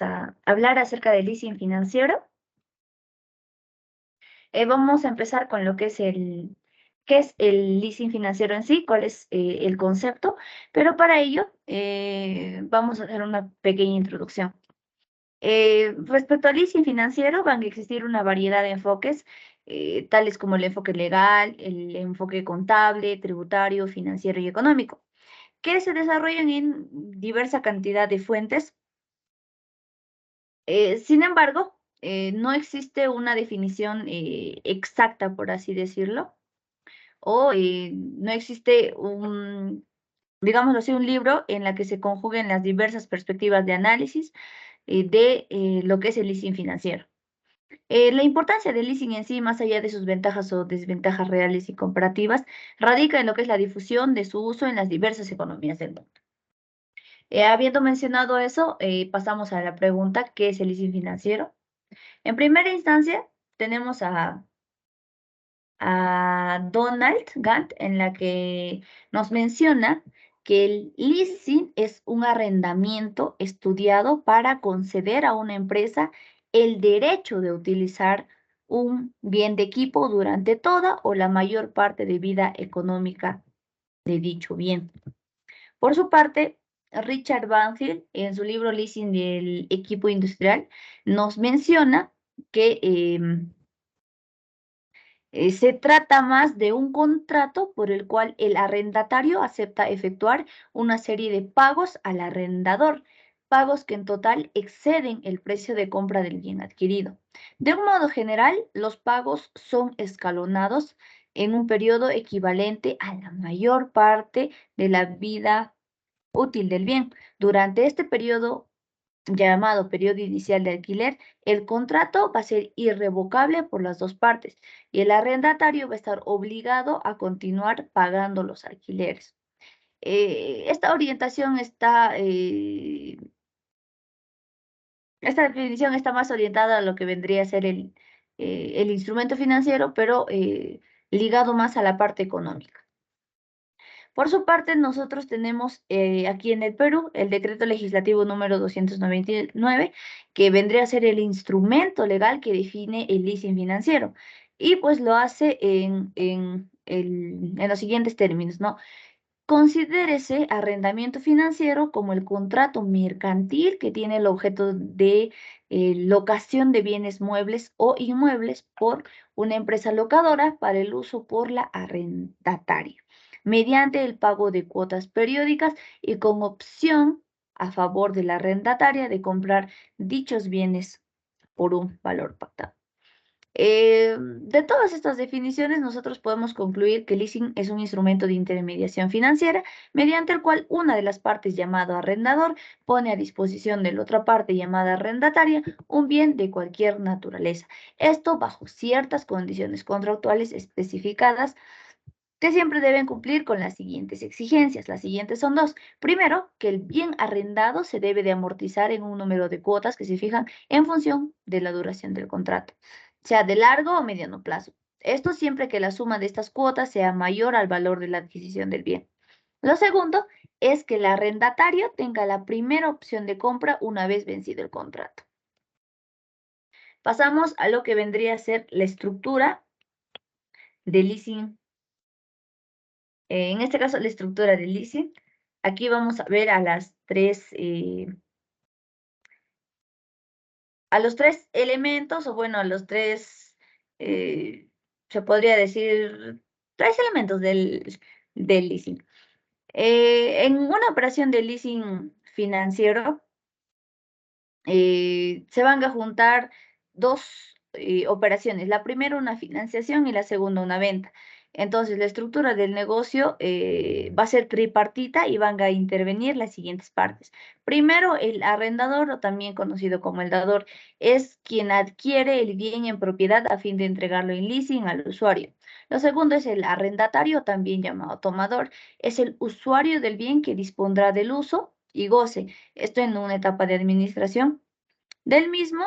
a hablar acerca del leasing financiero. Vamos a empezar con lo que es qué es el leasing financiero en sí, cuál es el concepto, pero para ello vamos a hacer una pequeña introducción. Respecto al leasing financiero, van a existir una variedad de enfoques, tales como el enfoque legal, el enfoque contable, tributario, financiero y económico, que se desarrollan en diversa cantidad de fuentes. Sin embargo, no existe una definición exacta, por así decirlo, o no existe digámoslo así, un libro en la que se conjuguen las diversas perspectivas de análisis de lo que es el leasing financiero. La importancia del leasing en sí, más allá de sus ventajas o desventajas reales y comparativas, radica en lo que es la difusión de su uso en las diversas economías del mundo. Habiendo mencionado eso, pasamos a la pregunta, ¿qué es el leasing financiero? En primera instancia, tenemos a Donald Gantt, en la que nos menciona que el leasing es un arrendamiento estudiado para conceder a una empresa el derecho de utilizar un bien de equipo durante toda o la mayor parte de vida económica de dicho bien. Por su parte, Richard Banfield, en su libro Leasing del equipo industrial, nos menciona que se trata más de un contrato por el cual el arrendatario acepta efectuar una serie de pagos al arrendador, pagos que en total exceden el precio de compra del bien adquirido. De un modo general, los pagos son escalonados en un periodo equivalente a la mayor parte de la vida útil del bien. Durante este periodo llamado periodo inicial de alquiler, el contrato va a ser irrevocable por las dos partes y el arrendatario va a estar obligado a continuar pagando los alquileres. Esta orientación esta definición está más orientada a lo que vendría a ser el instrumento financiero, pero ligado más a la parte económica. Por su parte, nosotros tenemos aquí en el Perú el decreto legislativo número 299, que vendría a ser el instrumento legal que define el leasing financiero. Y pues lo hace en los siguientes términos, ¿no? Considérese arrendamiento financiero como el contrato mercantil que tiene el objeto de locación de bienes muebles o inmuebles por una empresa locadora para el uso por la arrendataria, mediante el pago de cuotas periódicas y con opción a favor de la arrendataria de comprar dichos bienes por un valor pactado. De todas estas definiciones, nosotros podemos concluir que el leasing es un instrumento de intermediación financiera mediante el cual una de las partes llamado arrendador pone a disposición de la otra parte llamada arrendataria un bien de cualquier naturaleza. Esto bajo ciertas condiciones contractuales especificadas que siempre deben cumplir con las siguientes exigencias. Las siguientes son dos. Primero, que el bien arrendado se debe de amortizar en un número de cuotas que se fijan en función de la duración del contrato, sea de largo o mediano plazo. Esto siempre que la suma de estas cuotas sea mayor al valor de la adquisición del bien. Lo segundo es que el arrendatario tenga la primera opción de compra una vez vencido el contrato. Pasamos a lo que vendría a ser la estructura de leasing. En este caso, la estructura del leasing. Aquí vamos a ver a los tres elementos, o bueno, a los tres, se podría decir, tres elementos del leasing. En una operación de leasing financiero, se van a juntar dos operaciones. La primera una financiación y la segunda una venta. Entonces, la estructura del negocio va a ser tripartita y van a intervenir las siguientes partes. Primero, el arrendador, o también conocido como el dador, es quien adquiere el bien en propiedad a fin de entregarlo en leasing al usuario. Lo segundo es el arrendatario, también llamado tomador. Es el usuario del bien que dispondrá del uso y goce. Esto en una etapa de administración del mismo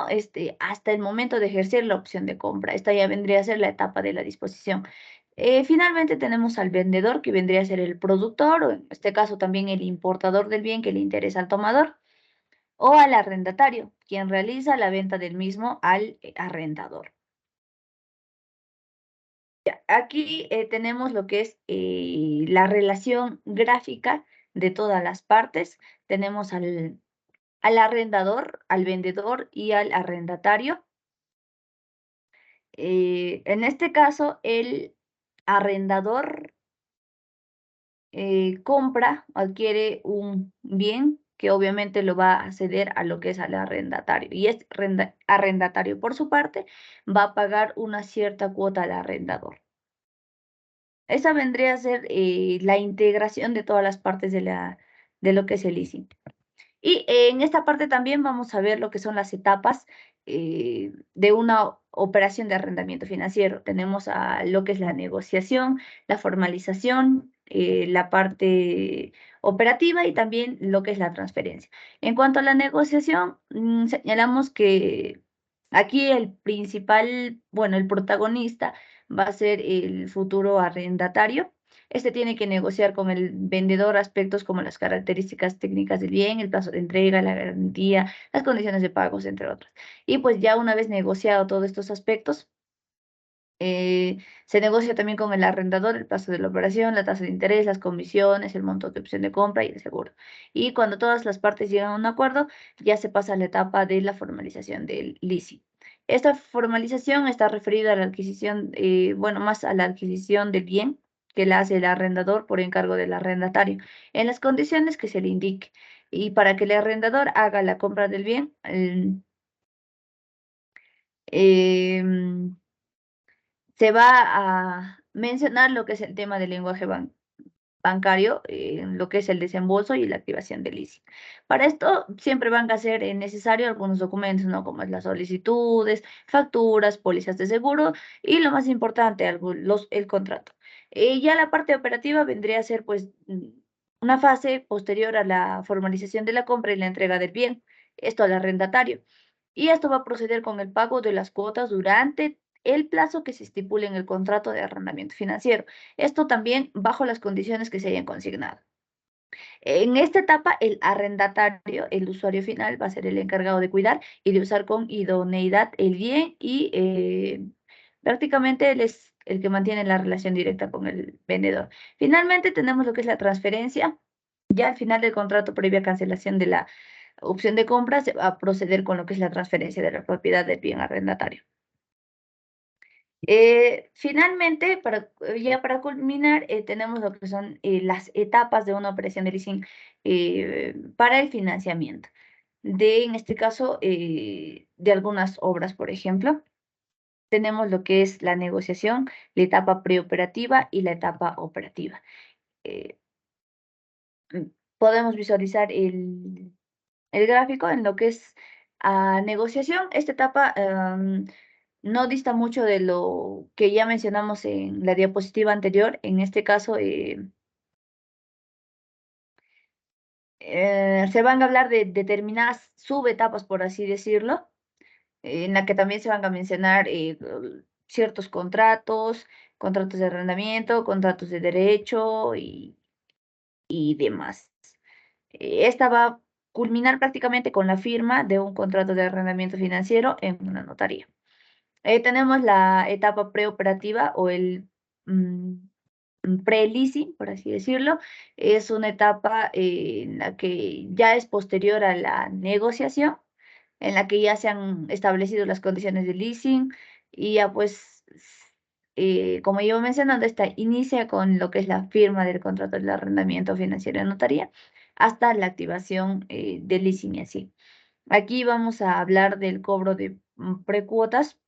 hasta el momento de ejercer la opción de compra. Esta ya vendría a ser la etapa de la disposición. Finalmente tenemos al vendedor, que vendría a ser el productor, o en este caso también el importador del bien que le interesa al tomador. o al arrendatario, quien realiza la venta del mismo al arrendador. Aquí tenemos lo que es la relación gráfica de todas las partes. Tenemos al arrendador, al vendedor y al arrendatario. En este caso, el arrendador compra, adquiere un bien que obviamente lo va a ceder a lo que es al arrendatario. Y este arrendatario, por su parte, va a pagar una cierta cuota al arrendador. Esa vendría a ser la integración de todas las partes de lo que es el leasing. Y en esta parte también vamos a ver lo que son las etapas de una operación de arrendamiento financiero. Tenemos a lo que es la negociación, la formalización, la parte operativa y también lo que es la transferencia. En cuanto a la negociación, señalamos que aquí el principal, bueno, el protagonista va a ser el futuro arrendatario. Este tiene que negociar con el vendedor aspectos como las características técnicas del bien, el plazo de entrega, la garantía, las condiciones de pagos, entre otros. Y pues ya una vez negociado todos estos aspectos, se negocia también con el arrendador el plazo de la operación, la tasa de interés, las comisiones, el monto de opción de compra y el seguro. Y cuando todas las partes llegan a un acuerdo, ya se pasa a la etapa de la formalización del leasing. Esta formalización está referida a la adquisición, bueno, más a la adquisición del bien que la hace el arrendador por encargo del arrendatario, en las condiciones que se le indique. Y para que el arrendador haga la compra del bien, em, se va a mencionar lo que es el tema del lenguaje bancario, lo que es el desembolso y la activación del leasing. Para esto siempre van a ser necesarios algunos documentos, ¿no? Como es las solicitudes, facturas, pólizas de seguro y lo más importante, el contrato. Ya la parte operativa vendría a ser pues una fase posterior a la formalización de la compra y la entrega del bien, esto al arrendatario. Y esto va a proceder con el pago de las cuotas durante el plazo que se estipule en el contrato de arrendamiento financiero. Esto también bajo las condiciones que se hayan consignado. En esta etapa, el arrendatario, el usuario final, va a ser el encargado de cuidar y de usar con idoneidad el bien y prácticamente él es el que mantiene la relación directa con el vendedor. Finalmente, tenemos lo que es la transferencia. Ya al final del contrato, previa cancelación de la opción de compra, se va a proceder con lo que es la transferencia de la propiedad del bien arrendatario. Finalmente, ya para culminar, tenemos lo que son las etapas de una operación de leasing para el financiamiento. En este caso, de algunas obras, por ejemplo, tenemos lo que es la negociación, la etapa preoperativa y la etapa operativa. Eh, mm, Podemos visualizar el gráfico en lo que es negociación. Esta etapa no dista mucho de lo que ya mencionamos en la diapositiva anterior. En este caso, se van a hablar de determinadas subetapas, por así decirlo, en la que también se van a mencionar ciertos contratos, contratos de arrendamiento, contratos de derecho y demás. Esta va a culminar prácticamente con la firma de un contrato de arrendamiento financiero en una notaría. Tenemos la etapa preoperativa o el mm, pre-leasing, por así decirlo. Es una etapa en la que ya es posterior a la negociación, en la que ya se han establecido las condiciones de leasing y ya pues, como iba mencionando, esta inicia con lo que es la firma del contrato de arrendamiento financiero en notaría hasta la activación del leasing y así. Aquí vamos a hablar del cobro de precuotas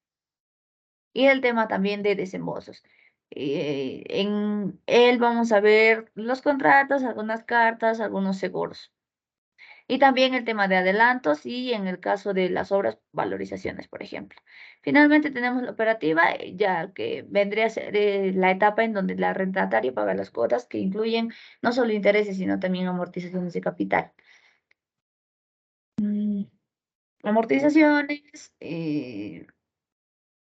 y el tema también de desembolsos. En él vamos a ver los contratos, algunas cartas, algunos seguros. Y también el tema de adelantos y en el caso de las obras, valorizaciones, por ejemplo. Finalmente tenemos la operativa, ya que vendría a ser la etapa en donde la arrendatario paga las cuotas que incluyen no solo intereses, sino también amortizaciones de capital. Mm, Amortizaciones,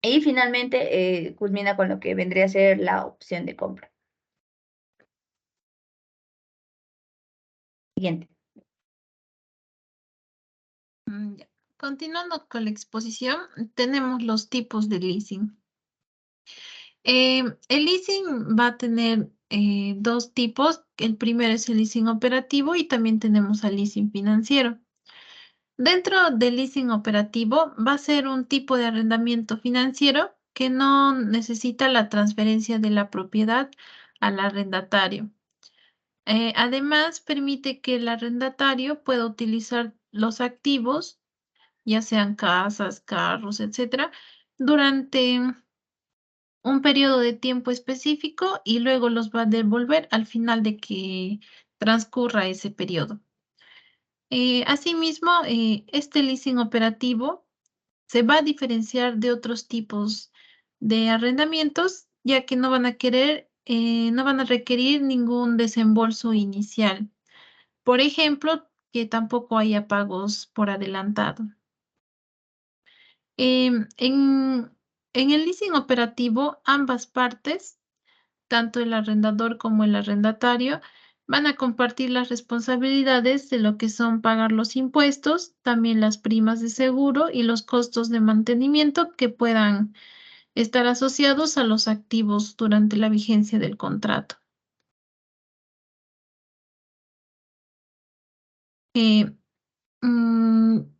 y finalmente culmina con lo que vendría a ser la opción de compra. Siguiente. Continuando con la exposición, tenemos los tipos de leasing. El leasing va a tener dos tipos. El primero es el leasing operativo y también tenemos al leasing financiero. Dentro del leasing operativo va a ser un tipo de arrendamiento financiero que no necesita la transferencia de la propiedad al arrendatario. Además, permite que el arrendatario pueda utilizar los activos, ya sean casas, carros, etcétera, durante un periodo de tiempo específico y luego los va a devolver al final de que transcurra ese periodo. Asimismo, este leasing operativo se va a diferenciar de otros tipos de arrendamientos, ya que no van a requerir ningún desembolso inicial. Por ejemplo, que tampoco haya pagos por adelantado. En el leasing operativo, ambas partes, tanto el arrendador como el arrendatario, van a compartir las responsabilidades de lo que son pagar los impuestos, también las primas de seguro y los costos de mantenimiento que puedan estar asociados a los activos durante la vigencia del contrato. Eh,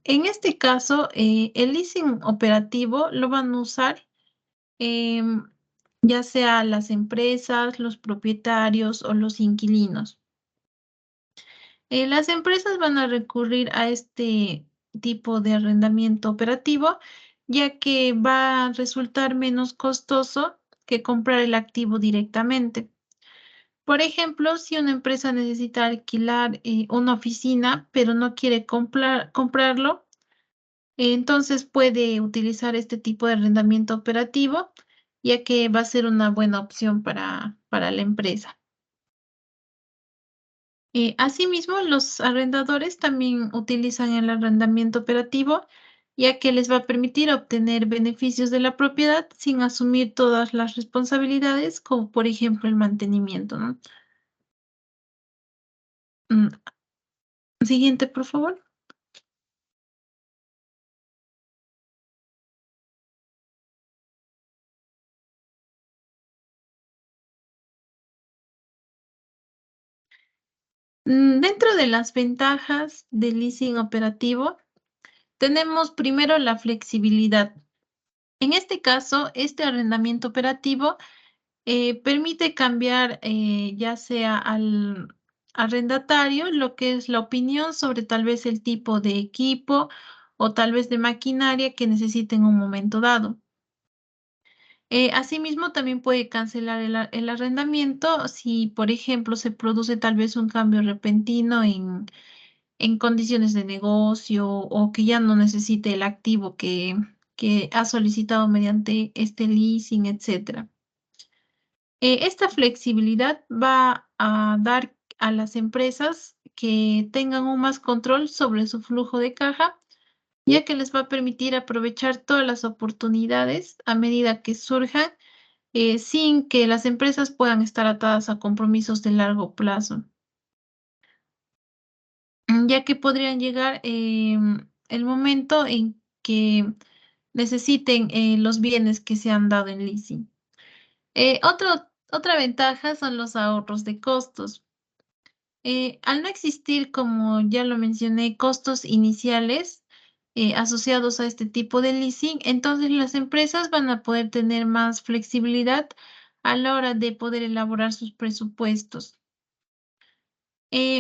en este caso, el leasing operativo lo van a usar em, ya sea las empresas, los propietarios o los inquilinos. Las empresas van a recurrir a este tipo de arrendamiento operativo, ya que va a resultar menos costoso que comprar el activo directamente. Por ejemplo, si una empresa necesita alquilar una oficina, pero no quiere comprarlo, entonces puede utilizar este tipo de arrendamiento operativo, ya que va a ser una buena opción para la empresa. Asimismo, los arrendadores también utilizan el arrendamiento operativo, ya que les va a permitir obtener beneficios de la propiedad sin asumir todas las responsabilidades, como por ejemplo el mantenimiento, ¿no? Mm, Siguiente, por favor. Dentro de las ventajas del leasing operativo, tenemos primero la flexibilidad. En este caso, este arrendamiento operativo permite cambiar ya sea al arrendatario lo que es la opinión sobre tal vez el tipo de equipo o tal vez de maquinaria que necesite en un momento dado. Asimismo, también puede cancelar el arrendamiento si, por ejemplo, se produce tal vez un cambio repentino en condiciones de negocio o que ya no necesite el activo que ha solicitado mediante este leasing, etcétera. Esta flexibilidad va a dar a las empresas que tengan un más control sobre su flujo de caja, ya que les va a permitir aprovechar todas las oportunidades a medida que surjan, sin que las empresas puedan estar atadas a compromisos de largo plazo, ya que podrían llegar el momento en que necesiten los bienes que se han dado en leasing. Otra ventaja son los ahorros de costos. Al no existir, como ya lo mencioné, costos iniciales asociados a este tipo de leasing, entonces las empresas van a poder tener más flexibilidad a la hora de poder elaborar sus presupuestos.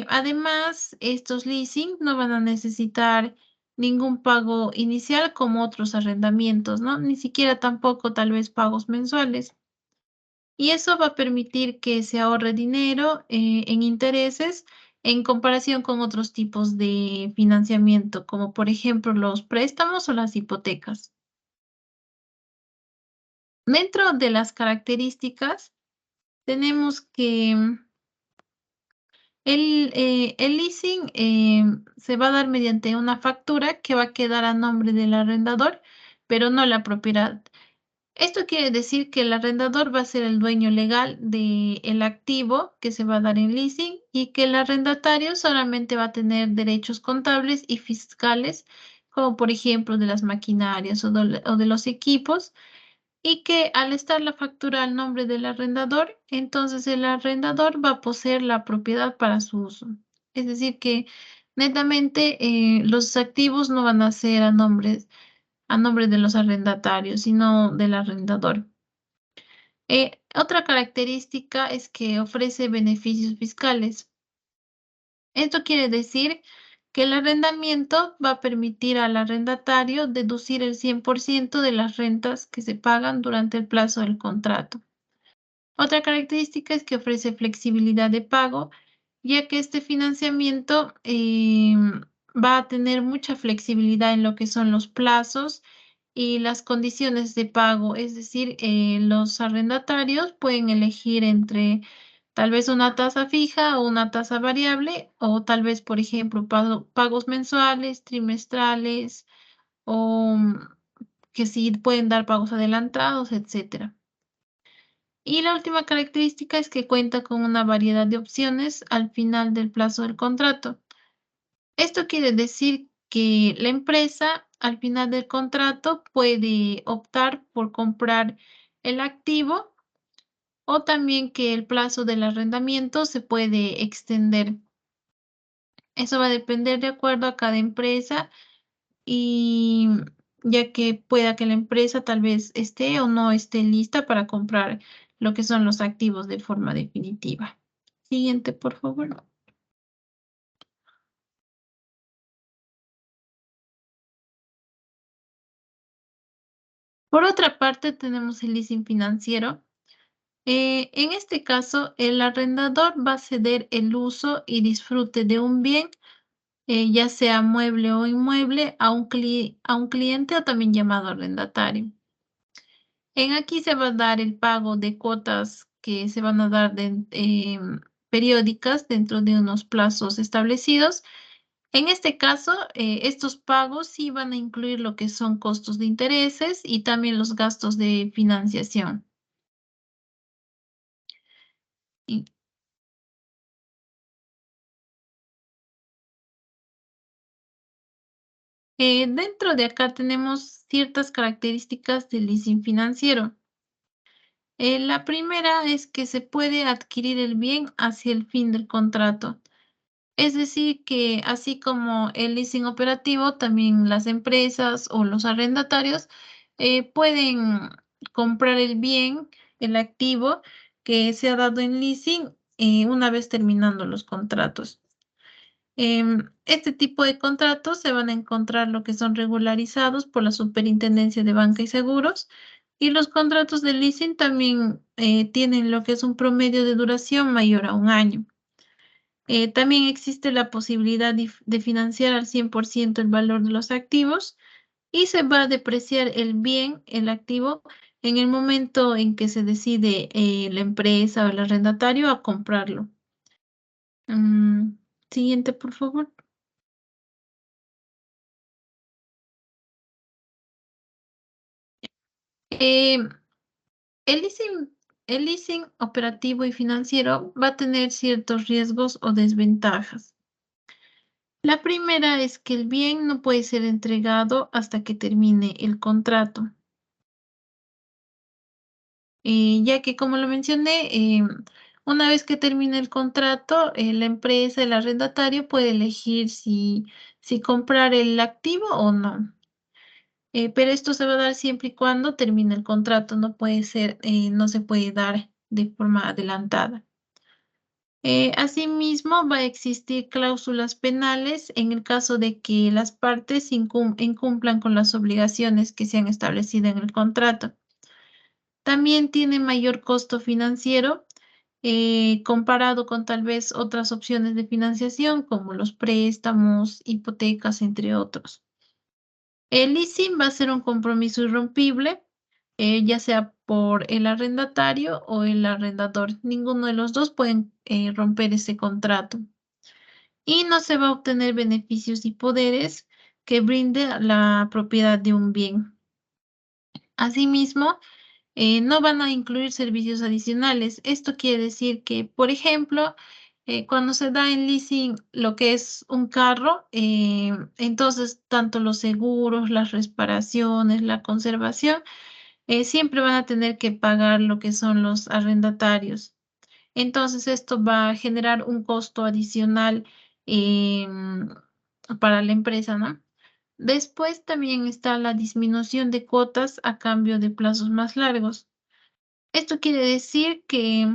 Además, estos leasing no van a necesitar ningún pago inicial como otros arrendamientos, ¿no? Ni siquiera tampoco tal vez pagos mensuales. Y eso va a permitir que se ahorre dinero en intereses en comparación con otros tipos de financiamiento, como por ejemplo los préstamos o las hipotecas. Dentro de las características, tenemos que el leasing se va a dar mediante una factura que va a quedar a nombre del arrendador, pero no la propiedad. Esto quiere decir que el arrendador va a ser el dueño legal del activo que se va a dar en leasing y que el arrendatario solamente va a tener derechos contables y fiscales como por ejemplo de las maquinarias o de los equipos, y que al estar la factura al nombre del arrendador, entonces el arrendador va a poseer la propiedad para su uso. Es decir, que netamente los activos no van a ser a nombre de los arrendatarios, sino del arrendador. Otra característica es que ofrece beneficios fiscales. Esto quiere decir que el arrendamiento va a permitir al arrendatario deducir el 100% de las rentas que se pagan durante el plazo del contrato. Otra característica es que ofrece flexibilidad de pago, ya que este financiamiento va a tener mucha flexibilidad en lo que son los plazos y las condiciones de pago. Es decir, los arrendatarios pueden elegir entre tal vez una tasa fija o una tasa variable, o tal vez, por ejemplo, pagos mensuales, trimestrales, o que sí pueden dar pagos adelantados, etcétera. Y la última característica es que cuenta con una variedad de opciones al final del plazo del contrato. Esto quiere decir que la empresa al final del contrato puede optar por comprar el activo o también que el plazo del arrendamiento se puede extender. Eso va a depender de acuerdo a cada empresa y ya que pueda que la empresa tal vez esté o no esté lista para comprar lo que son los activos de forma definitiva. Siguiente, por favor. Por otra parte, tenemos el leasing financiero. En este caso, el arrendador va a ceder el uso y disfrute de un bien, ya sea mueble o inmueble, a un cliente o también llamado arrendatario. En aquí se va a dar el pago de cuotas que se van a dar periódicas dentro de unos plazos establecidos. En este caso, estos pagos sí van a incluir lo que son costos de intereses y también los gastos de financiación. Y, dentro de acá tenemos ciertas características del leasing financiero. La primera es que se puede adquirir el bien hacia el fin del contrato. Es decir, que así como el leasing operativo, también las empresas o los arrendatarios pueden comprar el bien, el activo que se ha dado en leasing una vez terminando los contratos. Este tipo de contratos se van a encontrar lo que son regularizados por la Superintendencia de Banca y Seguros, y los contratos de leasing también tienen lo que es un promedio de duración mayor a un año. También existe la posibilidad de financiar al 100% el valor de los activos y se va a depreciar el bien, el activo, en el momento en que se decide la empresa o el arrendatario a comprarlo. Mm, Siguiente, por favor. Eh, el leasing, el leasing operativo y financiero va a tener ciertos riesgos o desventajas. La primera es que el bien no puede ser entregado hasta que termine el contrato. Ya que como lo mencioné, una vez que termine el contrato, la empresa, el arrendatario puede elegir si comprar el activo o no. Pero esto se va a dar siempre y cuando termine el contrato, no puede ser, no se puede dar de forma adelantada. Asimismo, va a existir cláusulas penales en el caso de que las partes incumplan con las obligaciones que se han establecido en el contrato. También tiene mayor costo financiero comparado con tal vez otras opciones de financiación como los préstamos, hipotecas, entre otros. El leasing va a ser un compromiso irrompible, ya sea por el arrendatario o el arrendador. Ninguno de los dos pueden romper ese contrato. Y no se va a obtener beneficios y poderes que brinde la propiedad de un bien. Asimismo, no van a incluir servicios adicionales. Esto quiere decir que, por ejemplo, Cuando se da en leasing lo que es un carro, entonces tanto los seguros, las reparaciones, la conservación, siempre van a tener que pagar lo que son los arrendatarios. Entonces esto va a generar un costo adicional em, para la empresa, ¿no? Después también está la disminución de cuotas a cambio de plazos más largos. Esto quiere decir que,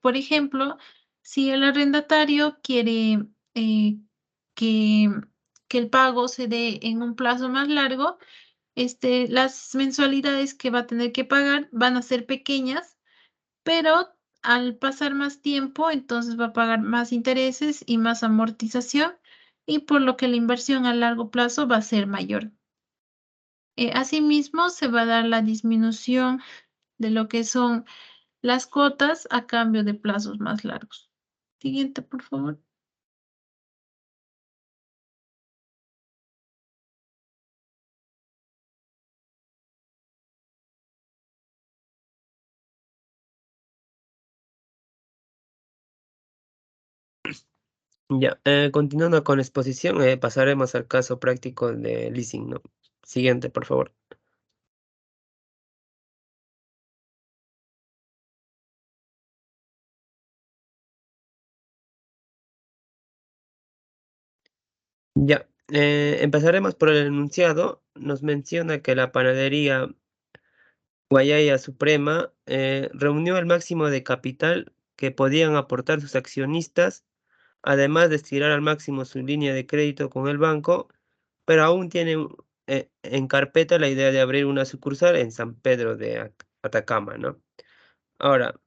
por ejemplo, si el arrendatario quiere eh, que, que el pago se dé en un plazo más largo, las mensualidades que va a tener que pagar van a ser pequeñas, pero al pasar más tiempo, entonces va a pagar más intereses y más amortización, y por lo que la inversión a largo plazo va a ser mayor. Asimismo, se va a dar la disminución de lo que son las cuotas a cambio de plazos más largos. Siguiente, por favor. Ya, continuando con la exposición, pasaremos al caso práctico de leasing, ¿no? Siguiente, por favor. Ya, empezaremos por el enunciado. Nos menciona que la panadería Guayaya Suprema reunió el máximo de capital que podían aportar sus accionistas, además de estirar al máximo su línea de crédito con el banco, pero aún tiene en carpeta la idea de abrir una sucursal en San Pedro de Atacama, ¿no? Ahora,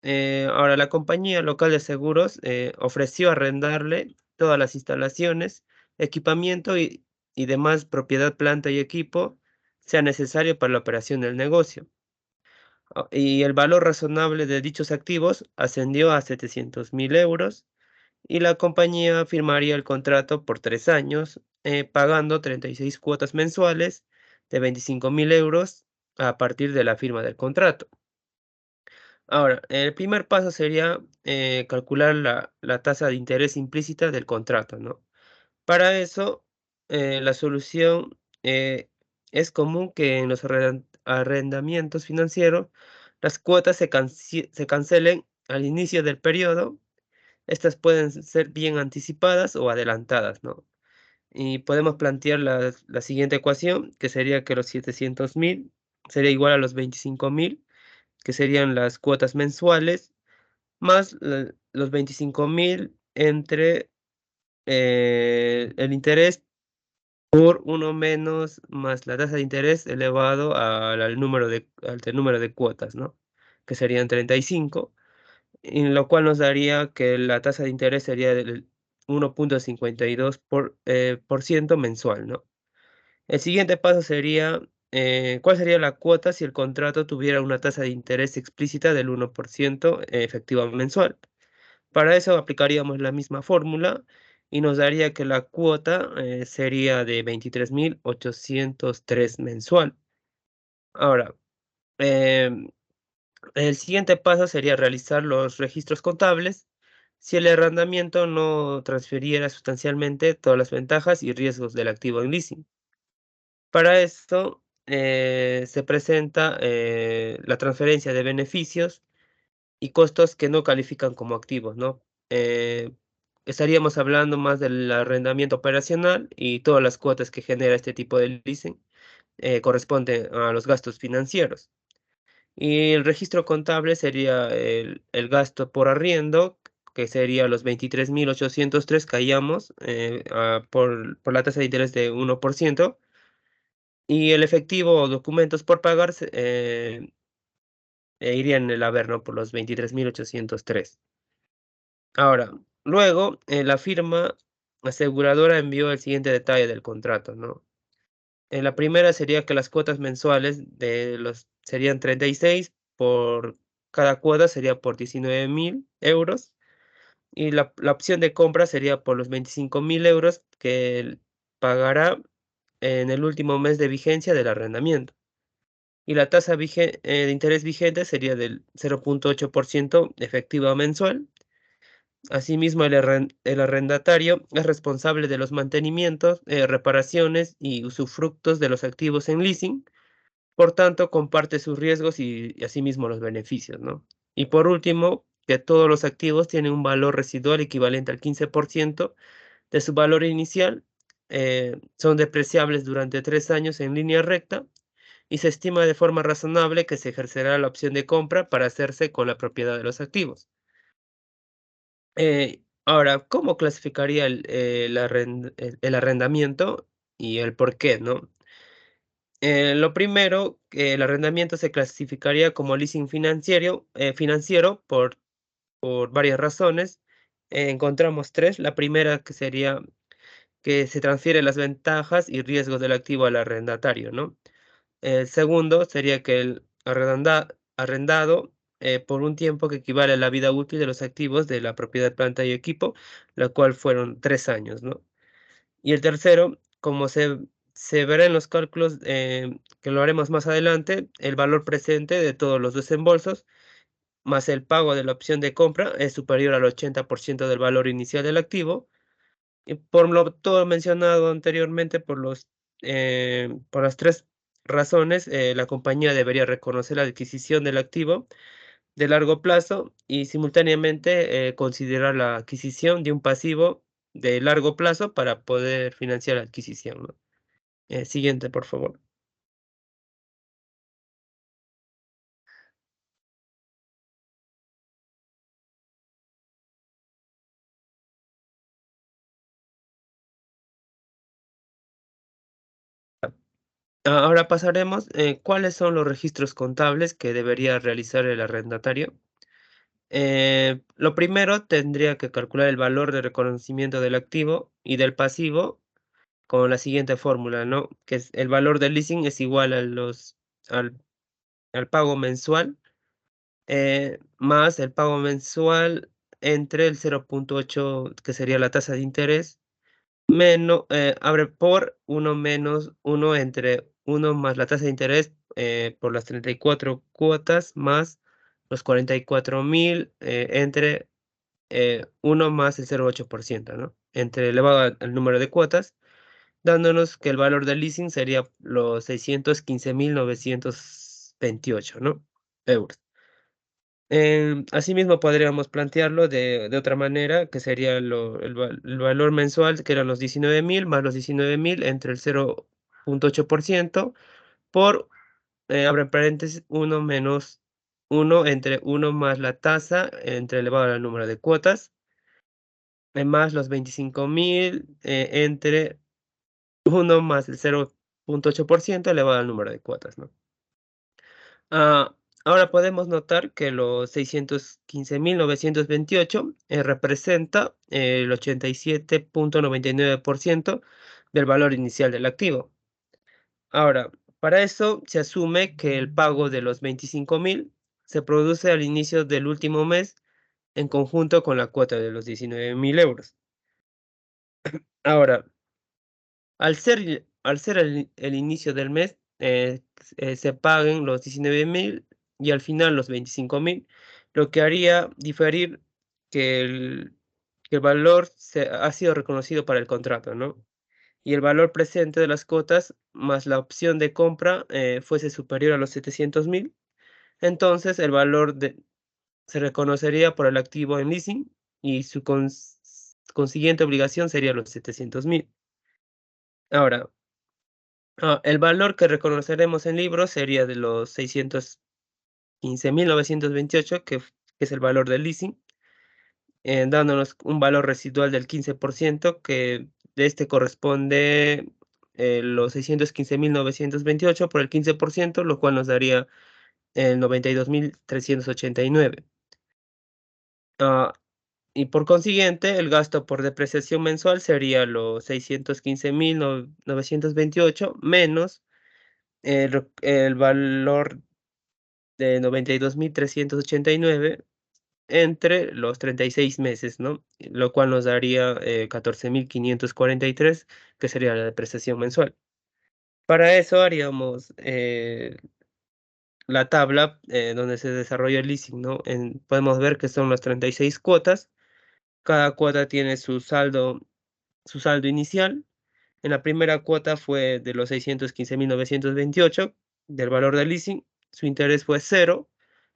ahora la compañía local de seguros ofreció arrendarle todas las instalaciones, equipamiento y demás propiedad, planta y equipo sea necesario para la operación del negocio. Y el valor razonable de dichos activos ascendió a 700.000 euros y la compañía firmaría el contrato por 3 años, pagando 36 cuotas mensuales de 25.000 euros a partir de la firma del contrato. Ahora, el primer paso sería calcular la tasa de interés implícita del contrato, ¿no? Para eso, la solución es común que en los arrendamientos financieros las cuotas se cancelen al inicio del periodo. Estas pueden ser bien anticipadas o adelantadas, ¿no? Y podemos plantear la siguiente ecuación, que sería que los 700.000 sería igual a los 25.000, que serían las cuotas mensuales, más los 25.000 entre el interés por uno menos más la tasa de interés elevado al número de cuotas, ¿no? Que serían 35, y lo cual nos daría que la tasa de interés sería del 1,52 por ciento mensual, ¿no? El siguiente paso sería, ¿cuál sería la cuota si el contrato tuviera una tasa de interés explícita del 1% efectiva mensual? Para eso aplicaríamos la misma fórmula y nos daría que la cuota sería de 23.803 mensual. Ahora, em, el siguiente paso sería realizar los registros contables si el arrendamiento no transfiriera sustancialmente todas las ventajas y riesgos del activo en leasing. Para esto se presenta la transferencia de beneficios y costos que no califican como activos, ¿no? Eh, Estaríamos hablando más del arrendamiento operacional y todas las cuotas que genera este tipo de leasing corresponden a los gastos financieros. Y el registro contable sería el gasto por arriendo, que sería los 23.803 que hayamos por la tasa de interés de 1%, y el efectivo o documentos por pagar irían en el haber, ¿no? Por los 23.803. Ahora, luego, la firma aseguradora envió el siguiente detalle del contrato, ¿no? En la primera sería que las cuotas mensuales serían 36, por cada cuota sería por 19.000 euros, y la opción de compra sería por los 25.000 euros que él pagará en el último mes de vigencia del arrendamiento. y la tasa de interés vigente sería del 0.8% efectiva mensual. Asimismo, el arrendatario es responsable de los mantenimientos, reparaciones y usufructos de los activos en leasing, por tanto, comparte sus riesgos y asimismo los beneficios, ¿no? Y por último, que todos los activos tienen un valor residual equivalente al 15% de su valor inicial, son depreciables durante 3 años en línea recta y se estima de forma razonable que se ejercerá la opción de compra para hacerse con la propiedad de los activos. Ahora, ¿cómo clasificaría el arrendamiento y el por qué, no? Lo primero, el arrendamiento se clasificaría como leasing financiero por varias razones. Encontramos tres. La primera que sería que se transfieren las ventajas y riesgos del activo al arrendatario, ¿no? El segundo sería que el arrendado por un tiempo que equivale a la vida útil de los activos de la propiedad, planta y equipo, la cual fueron 3 años, ¿no? Y el tercero, como se verá en los cálculos que lo haremos más adelante, el valor presente de todos los desembolsos más el pago de la opción de compra es superior al 80% del valor inicial del activo. Y todo mencionado anteriormente, por las tres razones, la compañía debería reconocer la adquisición del activo de largo plazo y simultáneamente considerar la adquisición de un pasivo de largo plazo para poder financiar la adquisición, ¿no? Siguiente, por favor. Ahora pasaremos, ¿cuáles son los registros contables que debería realizar el arrendatario? Lo primero, tendría que calcular el valor de reconocimiento del activo y del pasivo con la siguiente fórmula, ¿no? Que es el valor del leasing es igual al, al pago mensual, más el pago mensual entre el 0.8, que sería la tasa de interés, abre por uno menos uno entre uno más la tasa de interés por las 34 cuotas más los 44.000 entre 1 más el 0.8%, ¿no? Entre elevado al número de cuotas, dándonos que el valor del leasing sería los 615.928, ¿no? Euros. Asimismo, podríamos plantearlo de otra manera, que sería el valor mensual, que eran los 19.000 más los 19.000 entre el 0.8% por, abre paréntesis, 1 menos 1 entre 1 más la tasa entre elevado al número de cuotas, más los 25.000 entre 1 más el 0.8% elevado al número de cuotas, ¿no? Ah, ahora podemos notar que los 615.928 representa el 87.99% del valor inicial del activo. Ahora, para eso se asume que el pago de los 25.000 se produce al inicio del último mes en conjunto con la cuota de los 19.000 euros. Ahora, al ser el inicio del mes, se paguen los 19.000 y al final los 25.000, lo que haría diferir que el valor ha sido reconocido para el contrato, ¿no? Y el valor presente de las cuotas más la opción de compra fuese superior a los 700.000, entonces el valor se reconocería por el activo en leasing y su consiguiente obligación sería los 700.000. Ahora, el valor que reconoceremos en libros sería de los 615.928, que es el valor del leasing, dándonos un valor residual del 15%, que de este corresponde los 615.928 por el 15%, lo cual nos daría 92.389. Y por consiguiente, el gasto por depreciación mensual sería los 615.928 menos el valor de 92.389 entre los 36 meses, ¿no? Lo cual nos daría 14.543, que sería la depreciación mensual. Para eso haríamos la tabla donde se desarrolla el leasing, ¿no? Podemos ver que son las 36 cuotas. Cada cuota tiene su saldo inicial. En la primera cuota fue de los 615.928 del valor del leasing. Su interés fue 0.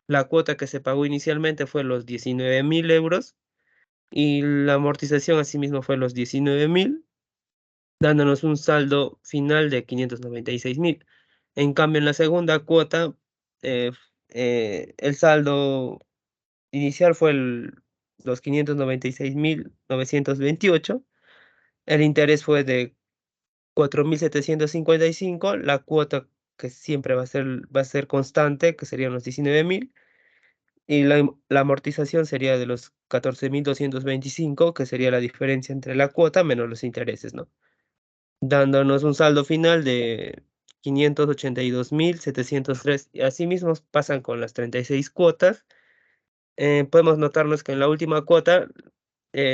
La cuota que se pagó inicialmente fue los 19.000 euros y la amortización asimismo fue los 19.000, dándonos un saldo final de 596.000. En cambio, en la segunda cuota, el saldo inicial fue los 596.928. El interés fue de 4.755. La cuota que siempre va a ser constante, que serían los 19.000. Y la amortización sería de los 14.225, que sería la diferencia entre la cuota menos los intereses, ¿no? Dándonos un saldo final de 582.703. Y así mismo pasan con las 36 cuotas. Podemos notarnos que en la última cuota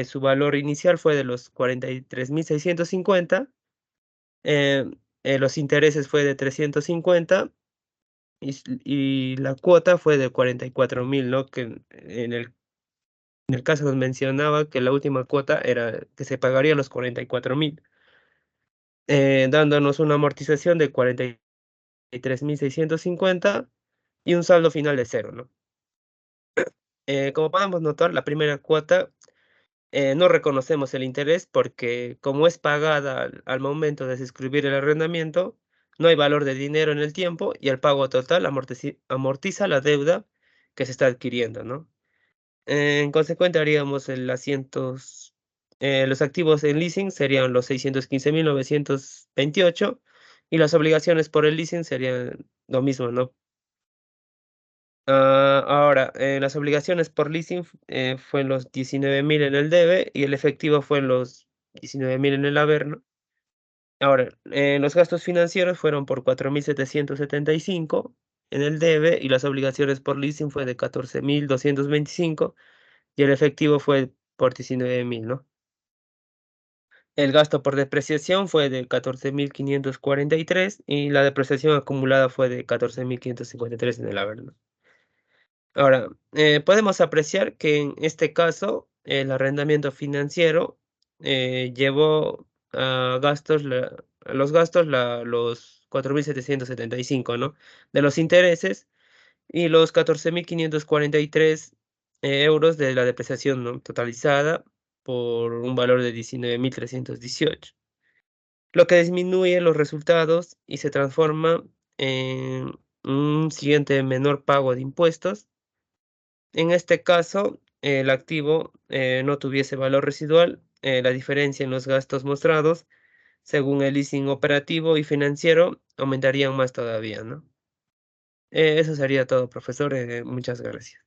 su valor inicial fue de los 43.650. Los intereses fue de 350 y la cuota fue de 44.000, ¿no? Que en el caso nos mencionaba que la última cuota era que se pagaría los 44.000, dándonos una amortización de 43.650 y un saldo final de 0, ¿no? Como podemos notar, la primera cuota no reconocemos el interés porque como es pagada al momento de suscribir el arrendamiento, no hay valor de dinero en el tiempo y el pago total amortiza la deuda que se está adquiriendo, ¿no? En consecuencia, haríamos los activos en leasing serían los 615.928 y las obligaciones por el leasing serían lo mismo, ¿no? Ahora, las obligaciones por leasing fue en los 19.000 en el debe y el efectivo fue en los 19.000 en el haber, ¿no? Ahora, los gastos financieros fueron por 4.775 en el debe y las obligaciones por leasing fue de 14.225 y el efectivo fue por 19.000, ¿no? El gasto por depreciación fue de 14.543 y la depreciación acumulada fue de 14.553 en el haber, ¿no? Ahora, podemos apreciar que en este caso el arrendamiento financiero llevó a los gastos los 4.775, ¿no? De los intereses y los 14.543 euros de la depreciación, ¿no? Totalizada por un valor de 19.318, lo que disminuye los resultados y se transforma en un siguiente menor pago de impuestos. En este caso, el activo no tuviese valor residual, la diferencia en los gastos mostrados, según el leasing operativo y financiero, aumentarían más todavía, ¿no? Eso sería todo, profesor. Muchas gracias.